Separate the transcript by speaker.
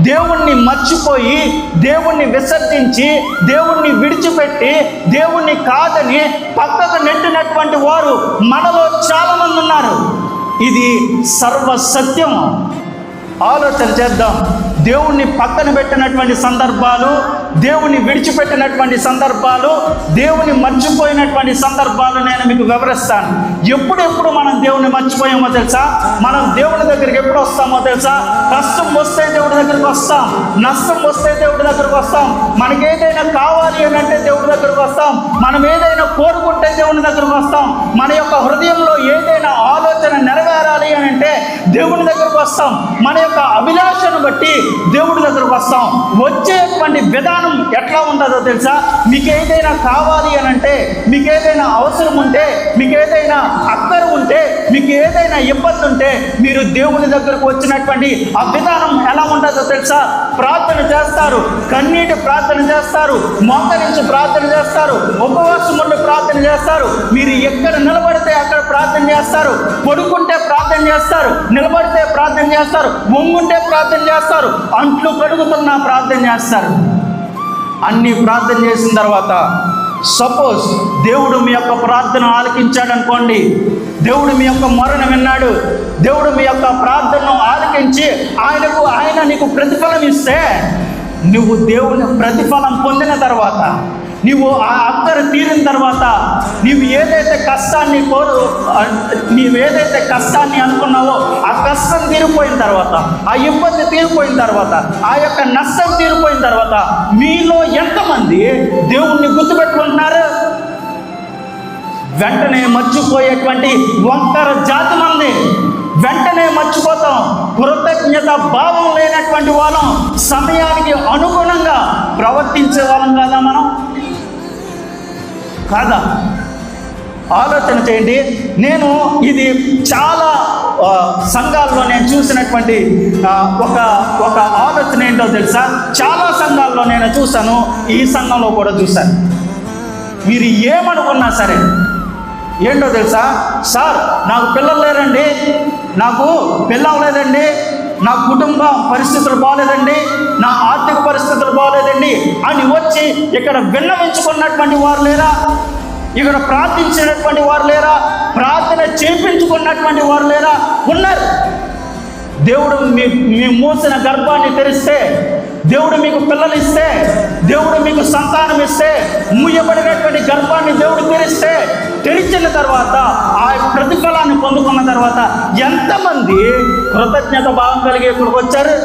Speaker 1: దేవుణ్ణి మర్చిపోయి, దేవుణ్ణి విసర్జించి, దేవుణ్ణి విడిచిపెట్టి, దేవుణ్ణి కాదని పక్కకు నెట్టినటువంటి వారు మనలో చాలామంది ఉన్నారు. ఇది సర్వసత్యం. ఆలోచన చేద్దాం. దేవుణ్ణి పక్కన పెట్టినటువంటి సందర్భాలు, దేవుణ్ణి విడిచిపెట్టినటువంటి సందర్భాలు, దేవుని మర్చిపోయినటువంటి సందర్భాలు నేను మీకు వివరిస్తాను. ఎప్పుడెప్పుడు మనం దేవుణ్ణి మర్చిపోయామో తెలుసా? మనం దేవుడి దగ్గరికి ఎప్పుడు వస్తామో తెలుసా? కష్టం వస్తే దేవుడి దగ్గరికి వస్తాం, నష్టం వస్తే దేవుడి దగ్గరికి వస్తాం, మనకి ఏదైనా కావాలి అని అంటే దేవుడి దగ్గరికి వస్తాం, మనం ఏదైనా కోరుకుంటే దేవుని దగ్గరికి వస్తాం, మన యొక్క హృదయంలో ఏదైనా ఆలోచన నెరవేరాలి అని అంటే దేవుని దగ్గరికి వస్తాం, మన యొక్క అభిలాషను బట్టి దేవుడి దగ్గరకు వస్తాం. వచ్చేటువంటి విధానం ఎట్లా ఉంటుందో తెలుసా? మీకు ఏదైనా కావాలి అని అంటే, మీకు ఏదైనా అవసరం ఉంటే, మీకు ఏదైనా అక్కర ఉంటే, మీకు ఏదైనా ఇబ్బంది ఉంటే మీరు దేవుని దగ్గరకు వచ్చినటువంటి ఆ విధానం ఎలా ఉంటుందో తెలుసా? ప్రార్థన చేస్తారు, కన్నీటి ప్రార్థన చేస్తారు, మోకరించి ప్రార్థన చేస్తారు, ఉపవాసముండి ప్రార్థన చేస్తారు. మీరు ఎక్కడ నిలబడితే అక్కడ ప్రార్థన చేస్తారు, పడుకుంటే ప్రార్థన చేస్తారు, నిలబడితే ప్రార్థన చేస్తారు, వంగుంటే ప్రార్థన చేస్తారు, అంట్లు కడుగుతున్నా ప్రార్థన చేస్తారు. అన్ని ప్రార్థన చేసిన తర్వాత సపోజ్ దేవుడు మీ యొక్క ప్రార్థన ఆలకించాడు అనుకోండి, దేవుడు మీ యొక్క మొరను విన్నాడు, దేవుడు మీ యొక్క ప్రార్థనను ఆలకించి ఆయన నీకు ప్రతిఫలం ఇస్తే, నువ్వు దేవుని ప్రతిఫలం పొందిన తర్వాత, నీవు ఆ అక్కర తీరిన తర్వాత, నీవు ఏదైతే కష్టాన్ని అనుకున్నావో ఆ కష్టం తీరిపోయిన తర్వాత, ఆ ఇబ్బంది తీరిపోయిన తర్వాత, ఆ యొక్క నష్టం తీరిపోయిన తర్వాత మీలో ఎంతమంది దేవుణ్ణి గుర్తుపెట్టుకుంటున్నారు? వెంటనే మర్చిపోయేటువంటి ఒంటర జాతి మంది. వెంటనే మర్చిపోతాం. కృతజ్ఞత భావం లేనటువంటి వాళ్ళం, సమయానికి అనుగుణంగా ప్రవర్తించే వాళ్ళం కాదా మనం? కాదా? ఆలోచన చేయండి. నేను ఇది చాలా సంఘాల్లో నేను చూసినటువంటి ఒక ఆలోచన ఏంటో తెలుసా? చాలా సంఘాల్లో నేను చూశాను, ఈ సంఘంలో కూడా చూశాను. మీరు ఏమనుకున్నా సరే ఏంటో తెలుసా? సార్ నాకు పిల్లలు లేరండి, నాకు పిల్లలు లేదండి, నా కుటుంబ పరిస్థితులు బాగోలేదండి, నా ఆర్థిక పరిస్థితులు బాగోలేదండి అని వచ్చి ఇక్కడ విన్నవించుకున్నటువంటి వారు లేరా? ఇక్కడ ప్రార్థించినటువంటి వారు లేరా? ప్రార్థన చేయించుకున్నటువంటి వారు లేరా? ఉన్నారు. దేవుడు మీ మూసిన గర్భాన్ని తెరిస్తే, దేవుడు మీకు పిల్లలు ఇస్తే, దేవుడు మీకు సంతానం ఇస్తే, మూయబడినటువంటి గర్భాన్ని దేవుడు తెరిచిన తర్వాత ఆ ప్రతిఫలాన్ని పొందుకున్న తర్వాత ఎంతమంది కృతజ్ఞత భావం కలిగి ఇక్కడికి వచ్చారు?